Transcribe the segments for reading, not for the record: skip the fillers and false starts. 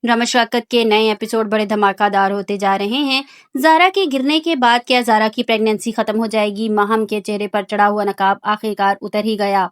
Drama Shaukat के नए episode बड़े धमाकेदार होते जा रहे हैं। ज़ारा के गिरने के बाद क्या ज़ारा की प्रेगनेंसी खत्म हो जाएगी? माहम के चेहरे पर चढ़ा हुआ नकाब आखिरकार उतर ही गया।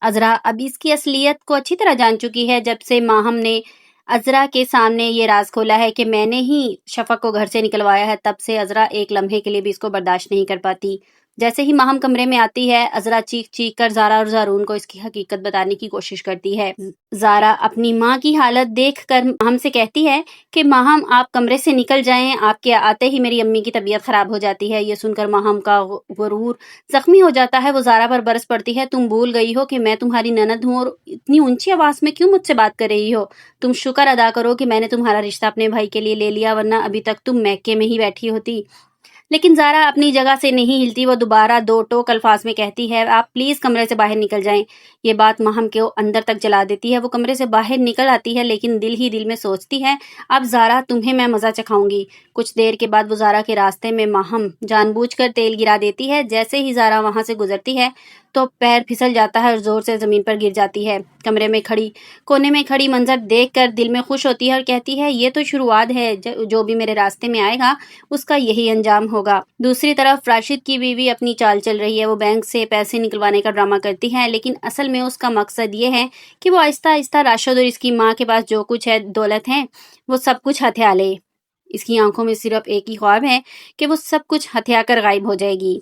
अज़रा अब इसकी असलियत को अच्छी तरह जान चुकी है। जब से माहम ने अज़रा के सामने ये राज खोला है कि मैंने ही शफ़क़ को घर से निकलवाया है, तब से अज़रा एक लम्हे के लिए भी इसको बर्दाश्त नहीं कर पाती। जैसे ही माहम कमरे में आती है, अज़रा चीख चीख कर ज़ारा और ज़ारून को इसकी हकीकत बताने की कोशिश करती है। ज़ारा अपनी माँ की हालत देखकर माहम से कहती है कि माहम आप कमरे से निकल जाएं, आपके आते ही मेरी अम्मी की तबीयत खराब हो जाती है। ये सुनकर माहम का गुरूर जख्मी हो जाता है। वो ज़ारा पर बरस पड़ती है, तुम भूल गई हो कि मैं तुम्हारी ननद हूँ और इतनी ऊंची आवाज में क्यों मुझसे बात कर रही हो? तुम शुक्र अदा करो कि मैंने तुम्हारा रिश्ता अपने भाई के लिए ले लिया, वरना अभी तक तुम मैके में ही बैठी होती। लेकिन ज़ारा अपनी जगह से नहीं हिलती। वो दोबारा दो टोक अल्फाज में कहती है, आप प्लीज़ कमरे से बाहर निकल जाएं। ये बात माहम को अंदर तक जला देती है। वो कमरे से बाहर निकल आती है, लेकिन दिल ही दिल में सोचती है, अब ज़ारा तुम्हें मैं मज़ा चखाऊंगी। कुछ देर के बाद वो ज़ारा के रास्ते में माहम जानबूझकर तेल गिरा देती है। जैसे ही ज़ारा वहां से गुजरती है तो पैर फिसल जाता है और जोर से जमीन पर गिर जाती है। कमरे में खड़ी कोने में खड़ी मंजर देखकर दिल में खुश होती है और कहती है, ये तो शुरुआत है, जो भी मेरे रास्ते में आएगा उसका यही अंजाम होगा। दूसरी तरफ राशिद की बीवी अपनी चाल चल रही है। वो बैंक से पैसे निकलवाने का ड्रामा करती है, लेकिन असल में उसका मकसद ये है कि वो आहिस्ता आहिस्ता राशिद और इसकी माँ के पास जो कुछ है, दौलत है, वो सब कुछ हथिया ले। इसकी आंखों में सिर्फ एक ही ख्वाब है कि वो सब कुछ हथिया कर गायब हो जाएगी।